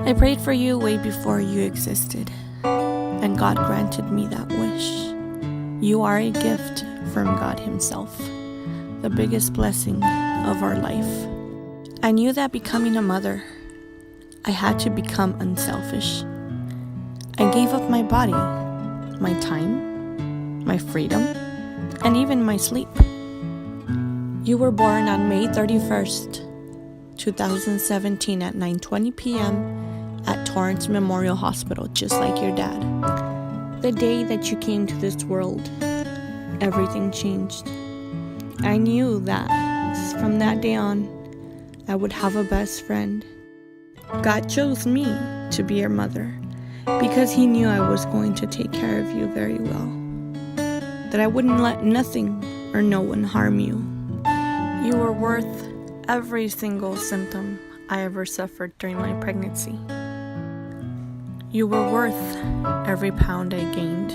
I prayed for you way before you existed, and God granted me that wish. You are a gift from God Himself, the biggest blessing of our life. I knew that becoming a mother, I had to become unselfish. I gave up my body, my time, my freedom, and even my sleep. You were born on May 31st, 2017 at 9:20 p.m. at Torrance Memorial Hospital, just like your dad. The day that you came to this world, everything changed. I knew that from that day on, I would have a best friend. God chose me to be your mother because He knew I was going to take care of you very well, that I wouldn't let nothing or no one harm you. You were worth every single symptom I ever suffered during my pregnancy. You were worth every pound I gained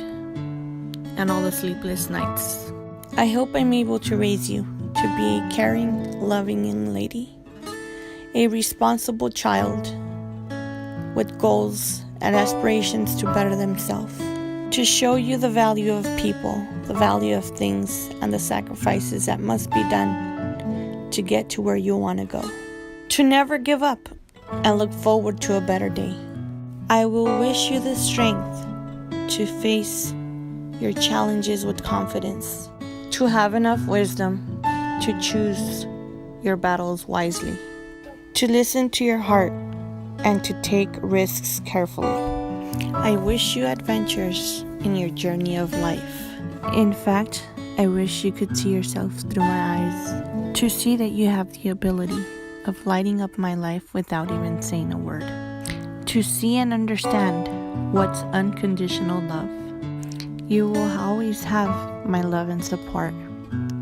and all the sleepless nights. I hope I'm able to raise you to be a caring, loving young lady, a responsible child with goals and aspirations to better themselves, to show you the value of people, the value of things, and the sacrifices that must be done to get to where you want to go. To never give up and look forward to a better day. I will wish you the strength to face your challenges with confidence, to have enough wisdom to choose your battles wisely, to listen to your heart and to take risks carefully. I wish you adventures in your journey of life. In fact, I wish you could see yourself through my eyes, to see that you have the ability of lighting up my life without even saying a word, to see and understand what's unconditional love. You will always have my love and support.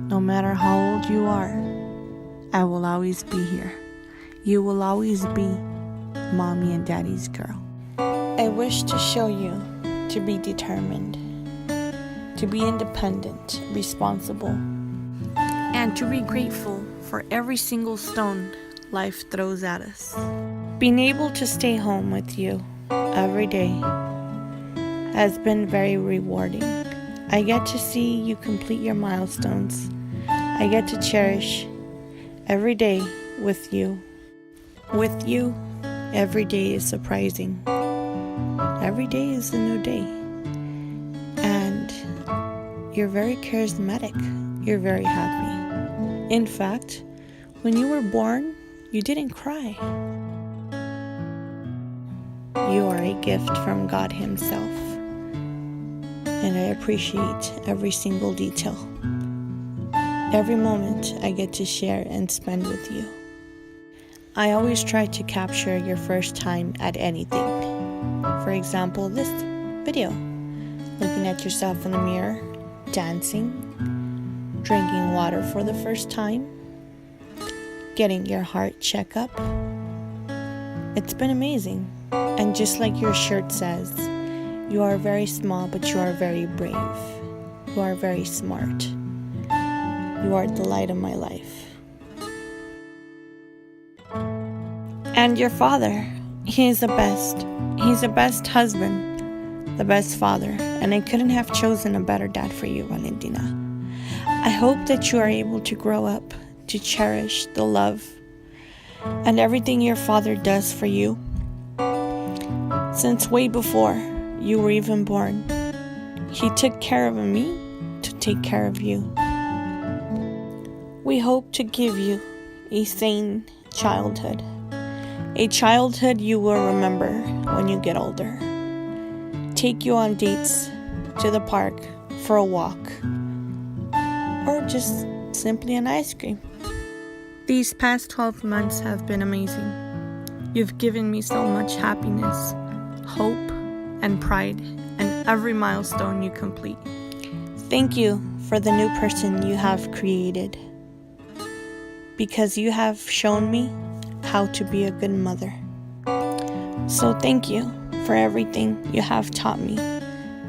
No matter how old you are, I will always be here. You will always be Mommy and Daddy's girl. I wish to show you to be determined, to be independent, responsible, and to be grateful for every single stone life throws at us. Being able to stay home with you every day has been very rewarding. I get to see you complete your milestones. I get to cherish every day with you. With you, every day is surprising. Every day is a new day. And you're very charismatic. You're very happy. In fact, when you were born, you didn't cry. You are a gift from God Himself. And I appreciate every single detail. Every moment I get to share and spend with you. I always try to capture your first time at anything. For example, this video. Looking at yourself in the mirror, dancing, drinking water for the first time, getting your heart checkup. It's been amazing. And just like your shirt says, you are very small, but you are very brave. You are very smart. You are the light of my life. And your father, he is the best. He's the best husband, the best father, and I couldn't have chosen a better dad for you, Valentina. I hope that you are able to grow up to cherish the love and everything your father does for you. Since way before you were even born, he took care of me to take care of you. We hope to give you a sane childhood, a childhood you will remember when you get older. Take you on dates to the park for a walk, or just simply an ice cream. These past 12 months have been amazing. You've given me so much happiness, hope, and pride in every milestone you complete. Thank you for the new person you have created, because you have shown me how to be a good mother. So thank you for everything you have taught me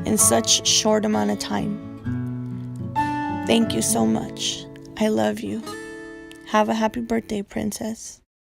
in such short amount of time. Thank you so much. I love you. Have a happy birthday, princess.